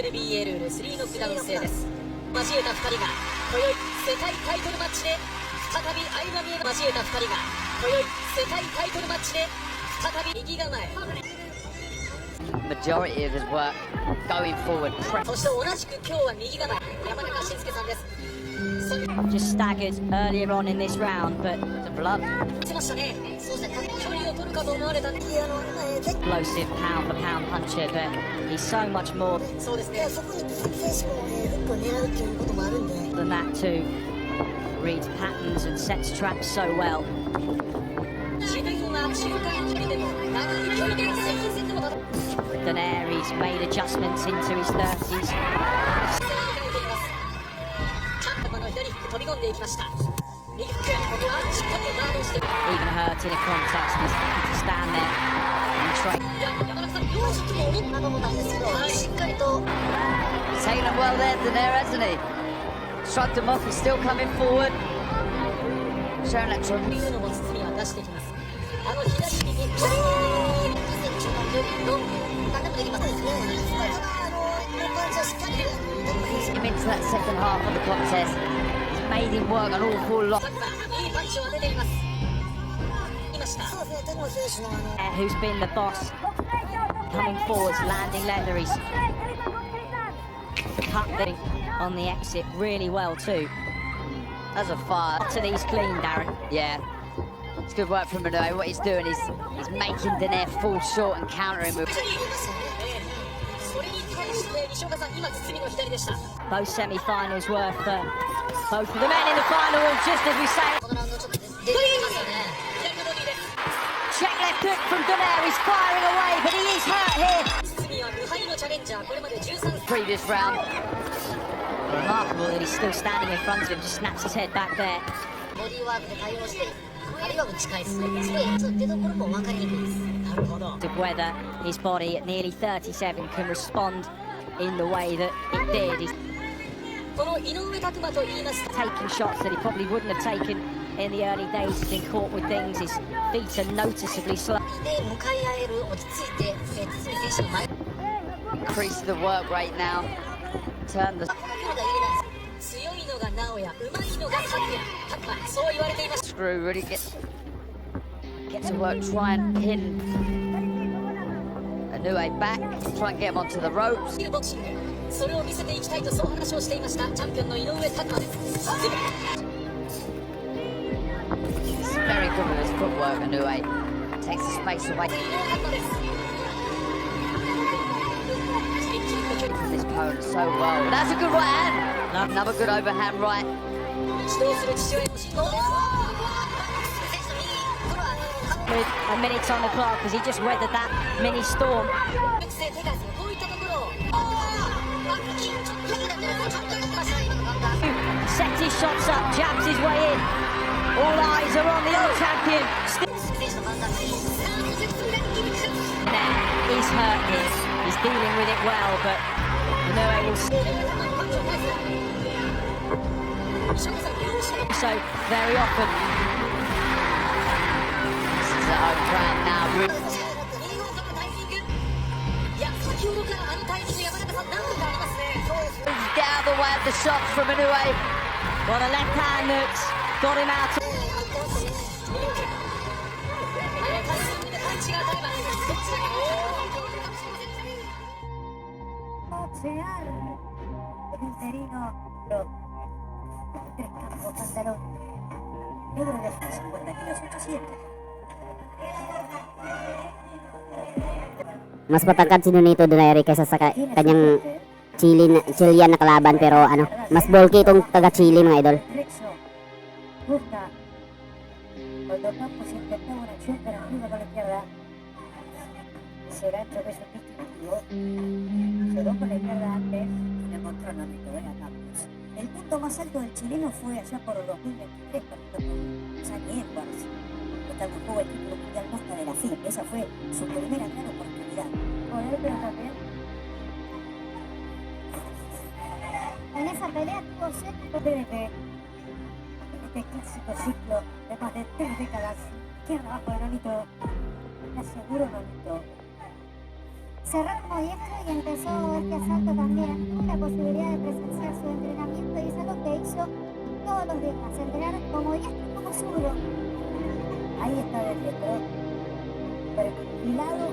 WNBA ルール3ノックダウン制です。交えた2人が今宵世界タイトルマッチで再び相まみえが交えた2人が今宵世界タイトルマッチで再び右構え。Majority of his work going forward. そして同じく今日は右構え山中慎介さんです。Just staggered earlier on in this round, but The blood. 見せましたね。そうですね。距離を取るかと思われた。 explosive pound for pound puncher, but he's so much more そうですね。そこに選手もフックを狙うっていうこともあるんで。 than that too. Reads patterns and sets traps so well. 自分は中間距離でも長い距離で接近戦でも戦う。Daenerys made adjustments into his 30s. 飛び込んでいきました。右フック、ここはしっかりとガードして。 Even hurt in a context, he's happy to stand there and try. いや、山中さん、両軸も思ったものなんですけど、しっかりと。 Taking him well there, Daenerys, hasn't he? Shrugged him off, he's still coming forward. Showing that と true. いうのも包みは出してきます。左右、2センチロング、何でもできますね。パンチはしっかり Him into that second half of the contest. He's made him work an awful lot. いいパンチを当てています。いました。そうですね、テゴ選手のWho's been the boss? Coming forwards, landing leatheries. Cut on the exit really well too. That's a fire. To these clean, Darren. Yeah. It's good work from Inoue. What he's doing is he's making Daenerys fall short and countering with. それに対して西岡さん、今包みの左でした。 Both semi-finals were for both of the men in the final, just as we say. このラウンドちょっと出て左ますよね。左のボディです。 Check left hook from Daenerys, firing away, but he is hurt here. 包みは無敗のチャレンジャー、これまで13 Previous round. Remarkable that he's still standing in front of him, just snaps his head back there. ボディーワークで対応して、あるいは打ち返す。そう出どころも分かりにくいです。なるほど。 Of whether his body at nearly 37 can respond in the way that it did. He's この井上拓磨と言いますと、 taking shots that he probably wouldn't have taken in the early days. He's been caught with things. His feet are noticeably slow. で向かい合える落ち着いて、堤選手の前。 Increase the work rate now. Turn the この距離が入れない。強いのが直哉、うまいのが拓磨、そう言われています。 screw. Really get to work. Try and pin Inoue back. Try and get him onto the ropes. ボクシング、それを見せていきたいとそう話をしていましたチャンピオンの井上拓磨です。 He's very good with his footwork. Inoue takes the space away 井上拓磨です。 from his opponent so well. That's a good right hand. Another good overhand right. 指導する父親の指導です。 With a minute on the clock as he just weathered that mini storm. こういったところを Sets his shots up, jabs his way in. All eyes are on the old champion. Still he's hurt here. He's dealing with it well, but Inoue will so very often. This is our brand now. いや、先ほどからあのタイミング山中さん何度かありますね。そうですね。 Get out of the way of the shots from Inoue. Got a left hand that's got him out. タイミングでパンチが当たればどっちだけど Real, el interino, los pantalones negro de 50 kilos 800. Mas matangkad si Nonito Donaire kaysa sa kanyang Chilean na kalaban, pero ano, mas bulky itong taga Chile, mga idol. Flexo, busca, cuando Campos intentó una acción para arriba con la izquierda, ese gancho que es un distintivo, llegó con la izquierda antes y le encontró Nonito a Campos. El punto más alto del chileno fue allá por el 2023, partiendo con Sani Edwards, cuando jugó el título mundial Costa de la FIP. Esa fue su primera gran oportunidad. Por él, pero también en esa pelea tuvo sexto PDP. Este clásico ciclo de más de 3 décadas. Izquierda abajo de Nonito. Le aseguro Nonito. cerró como diestro y empezó este asalto también. Tuvo la posibilidad de presenciar su entrenamiento y es algo que hizo todos los días, entrenar como diestro y como zurdo. Ahí está el diestro. Perfilado.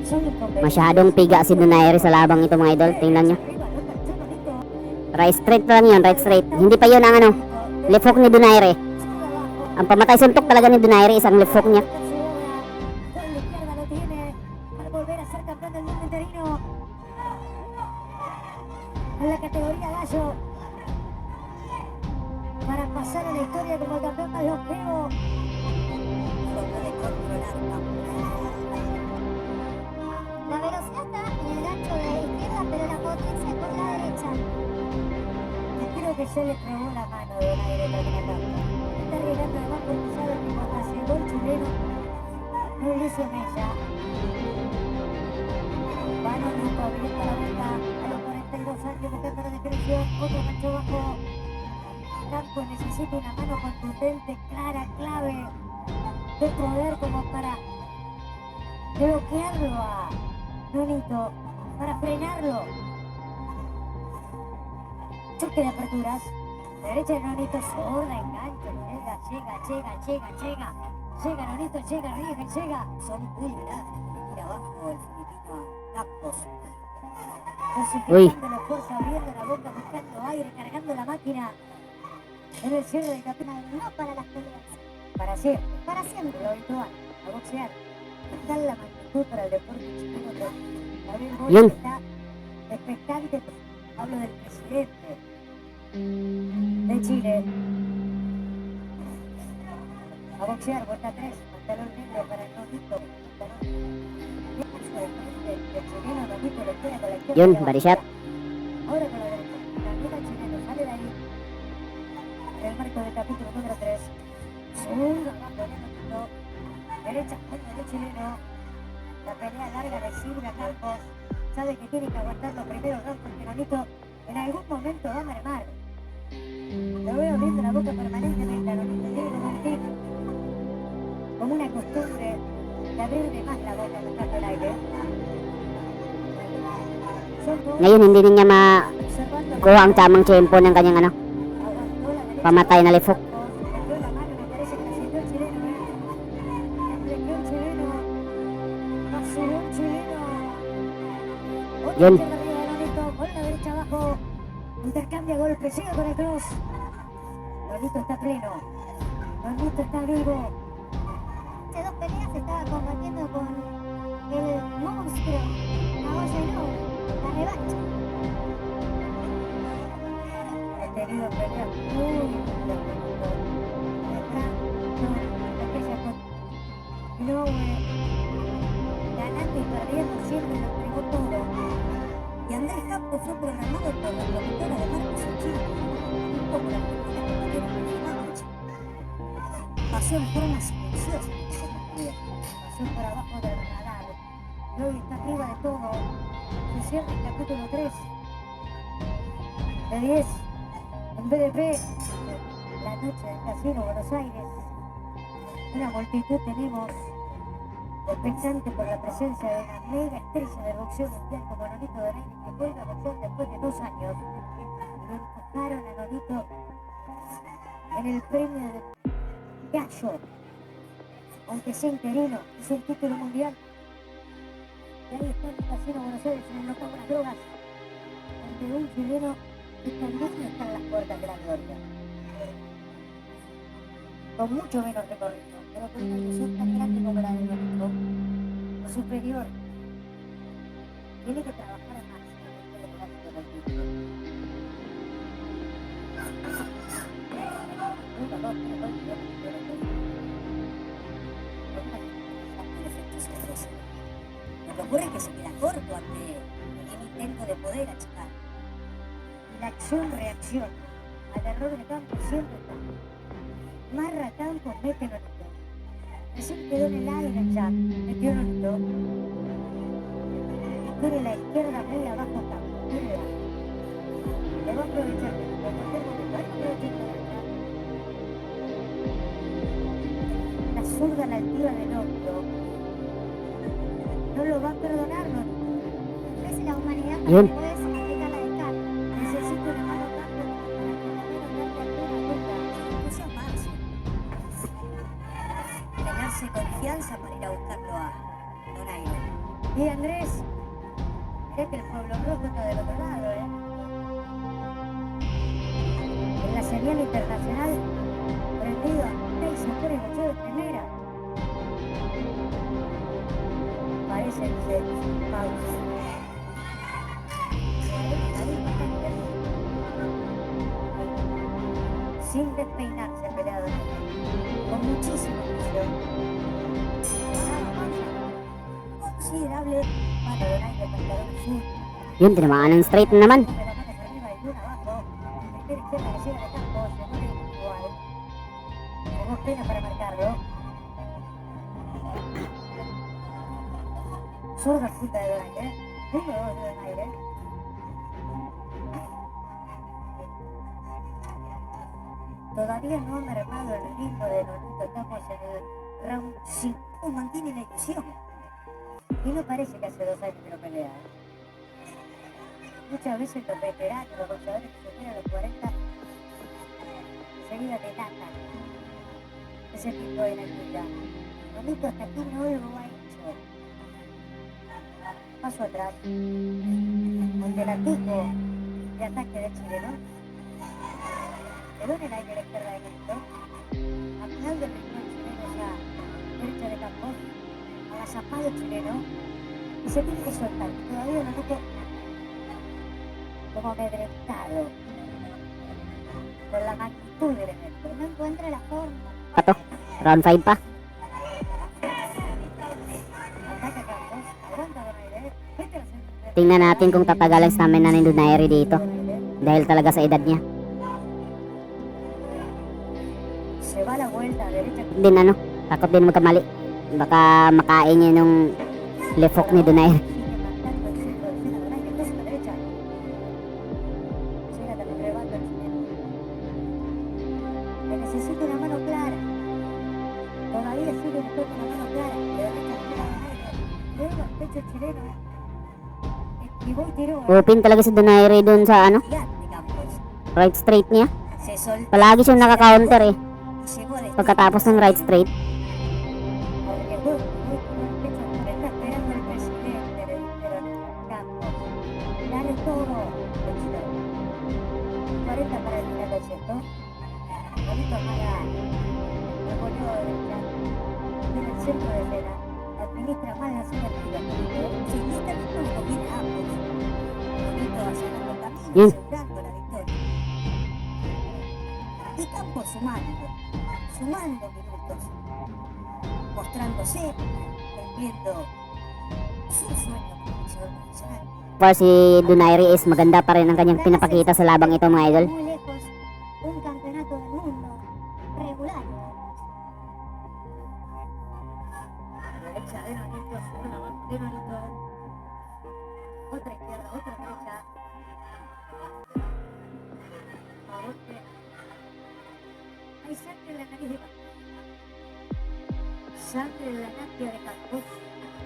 Son inconvenientes. Masyadong piga si Donaire sa labang ito mga idol. Tingnan nyo. Right straight lang yun, right straight. Hindi pa yun ang ano, left hook ni Donaire. Ang pamatay suntok talaga ni Donaire isang left hook niya. Con la izquierda lo tiene para volver a ser campeón del mundo interino en la categoría gallo, para pasar a la historia como el campeón más longevo. Lo puede controlar, la velocidad está en el gancho de izquierda, pero la potencia es por la derecha. Y creo que se le trabó la mano de Donaire terminando. Está arriesgando además porque sabe que cuando llegó el chileno no le hizo mella. Mano nunca abierta la vuelta a los 42 años buscando la definición. Otro gancho bajo. Campo necesita una mano contundente, clara, clave, de poder como para bloquearlo a Nonito, para frenarlo. Choque de aperturas. Derecha de Nonito, sorda, engancho, llega Nonito, llega. Son muy grandes. Mira abajo el filipino Campos. Uy. Dosificando la fuerza, abriendo la boca, buscando aire, cargando la máquina. En el cierre del campeonato, no para las peleas. Para siempre, lo habitual, a boxear. Está la magnitud para el deporte chileno que Gabriel Boric Yun. está expectante. Hablo del presidente de Chile. A boxear, vuelta 3, pantalón negro para el Nonito. El chileno Nonito le queda con la izquierda. Yun, y abajo. body shot. Ahora con la derecha. También el chileno sale de ahí. En el marco del capítulo número 3. Zurda, abajo de Nonito. Derecha, puño del chileno. La pelea larga de Silvia Campos. Sabe que tiene que aguantar los primeros rounds porque Nonito en algún momento va a mermar. Lo veo abriendo la boca permanentemente a Nonito. Tiene que convertir como una costumbre de abrirle más la boca buscando el aire. Son todos Ngayon hindi na niya observando makuha ang tamang tempo ng kanyang ano, aguantó la derecha. pamatay na left hook. Metió la mano, me parece que la sintió el chileno, Metió el chileno. Vaciló el chileno. Otra Yun. izquierda arriba de Nonito, con la derecha abajo. Intercambia golpes, sigue con el cross. Nonito está pleno. Nonito está vivo. Hace 2 peleas estaba combatiendo con el monstruo. Nagoya Inoue, la revancha. He tenido peleas muy duras. Aquella con Inoue, ganando y perdiendo siempre lo entregó todo. Y Andrés Campos fue programado por la productora de Marcos Ochil, un poco la primera que tiene Marcos. Pasó en forma silenciosa, pasó por abajo del radar. Y hoy está arriba de todo. Se cierra el capítulo 3 de 10 en BDP, la noche del Casino Buenos Aires. Una multitud tenemos expectante por la presencia de una mega estrella del boxeo mundial como Nonito Donaire, que vuelve a boxear después de 2 años. Lo empujaron a Nonito en el premio de Gallo, aunque sea interino, es el título mundial. Y ahí está en el Casino Buenos Aires, en el local de las drogas, ante un chileno que también está en las puertas de la gloria. Con mucho menos recorrido, pero con una ilusión tan grande como la de Nonito, superior. Tiene que trabajar más en el gráfico del título. 1, 2, 3, 4, 5, 6. Lo que ocurre es que se queda corto ante el intento de poder achicar. La acción-reacción al error de Campos siempre está. Marra Campos, mete Nonito. Recién quedó en el aire ya, metió Nonito. Y tiene la izquierda muy abajo Campos, muy debajo. Le va a aprovechar en cualquier momento. Ahí aprovecha la derecha. La zurda a la altura de Nonito. No lo lo va a perdonar, ¿no? Es la humanidad Yun. para poder aplicar la descarga. Necesito una mano tanto para que la menos darte alguna duda. No seas manso. Ganarse confianza para ir a buscarlo a Donaire. Y Andrés, cree que el pueblo rojo está del otro lado, ¿eh? En la señal internacional, prendido a 6 sectores de de primera. Parece que pausa. Sin despeinarse el peleador, con muchísima presión. Considerable mano de Donaire, pantalón azul. Yun, tinamaan ng straight naman. De las manos arriba y una abajo. Primera izquierda que llega de campo, se mueve individual. Tenemos pena para marcarlo. Zurda punta de Donaire. 1-2 de Donaire. Todavía no ha mermado el ritmo de Nonito. Estamos en el round 5. Mantiene la ilusión. Y no parece que hace 2 años que no pelea. Muchas veces los veteranos, los boxeadores que superan los 40, enseguida delatan ese tipo de actividad. Nonito hasta aquí no lo ha hecho. Paso atrás. Ante el atico de ataque de chileno. Quedó en el aire a la izquierda de Nonito. A final del ritmo el chileno ya derecha de campo. Agazapado el chileno. Y se tiene que soltar. Todavía Nonito como amedrentado por la magnitud del evento. No encuentra la forma. Pato, round 5 pa. Ataca Campos, aguanta Donaire, vete a la segunda. Tingnan natin kung tatagal ang stamina ni Donaire dito. Dahil talaga sa edad niya. Se va a la vuelta, derecha. Din ano, takot din magkamali. Baka makain niya nung lefok ni Donaire. Sigue marcando el centro de escena. Donaire entonces a la derecha. Llega también rebando el chileno. Que necesita una mano clara. Todavía sigue buscando una mano clara. De derecha a Donaire. Luego al pecho el chileno. Esquivó y tiró. Open talaga si Donaire dun sa ano, Ya de Campos. right straight niya. Se soltó. Palagi siyang nakaka-counter eh. Llegó de Pagkatapos ng right straight. Arriesgó, está esperando el presidente, le dijeron Campos. Dale todo, le dijeron. 40 para el final del sexto. Bonito para el voleo de derecha. En el centro de escena. Administra más la sinergia. Si no está listo, le conviene a ambos. Bonito allanando camino, Bien. asegurando la victoria. Y Campos sumando minutos. Mostrándose, cumpliendo su sueño como boxeador profesional. For si Donaire is maganda pa rin ang kanyang pinapakita sa labang ito mga idol. Muy lejos, un campeonato del mundo regular. Derecha de Nonito, una mano de Nonito. Otra izquierda, otra derecha. A golpe. Hay sangre en la nariz de Campos. Sangre en la napia de Campos.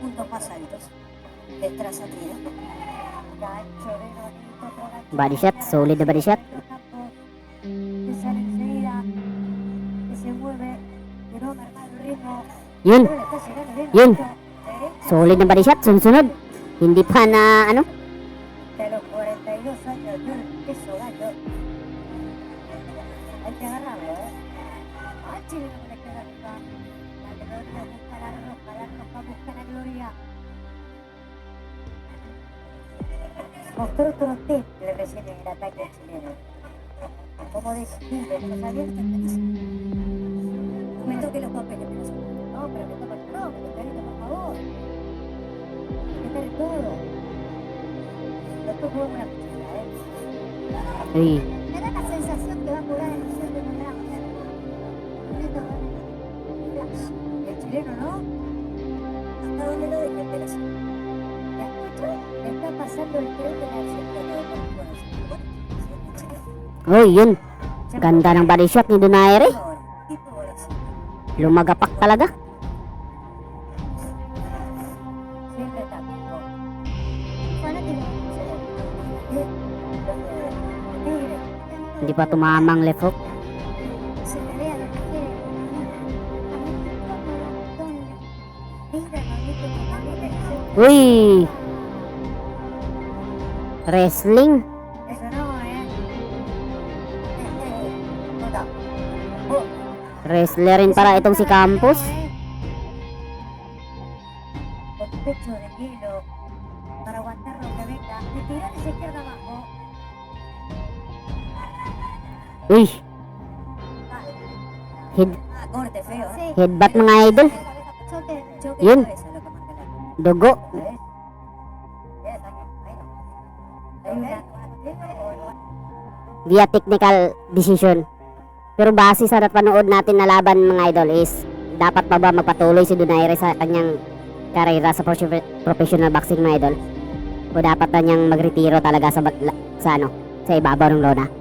Puntos más altos. Detrás a tiro. Gancho de Nonito, otro gancho. Body shot, solid na body shot. Campos, que sale enseguida, que se mueve, que no merma el ritmo. Yun, Pero le está llegando bien Yun. Nonito. Derecha. solid na body shot, sunod. Hindi pa na ano, De los 42 años dio el peso gallo. Hay que agarrarlo, Al chileno que le queda arriba. La gloria busca la roja busca la gloria. Mostró otro temple recién en el ataque chileno. Como decidido, pero sabía que está clarísimo. No me toque los papeles, pero no, pero me toca no, me toca por favor. Me toca todo. Después jugamos una cuchilla, uy, Me da la sensación que va a jugar en el segundo round. Bonito, flash. El chileno no. Hasta donde lo deje, pero sí. ¿La escucho? Le está pasando el tren de la sección de uy, yun. Ganda ng body shot ni Donaire. Tipo Brasil. Lumagapak talaga. Siempre está Hindi pa tumamang left hook. Se pelea lo que quiere. Mira, maldito, maldito. Uy! Wrestling. Eso no, Puta. Oh. Wrestler rin para itong si Campos. Con pecho de hielo para aguantar lo que venga. Y tirar esa izquierda abajo. Uy! Head, Corte feo. headbutt mga idol. Choque, choque Yun. de cabeza lo que marca la. Dugo. Via technical decision. Pero base sa napanood natin na laban mga idol is dapat pa ba magpatuloy si Donaire sa kanyang karera sa professional boxing mga idol? O dapat na niyang magretiro talaga sa ibabaw ng lona?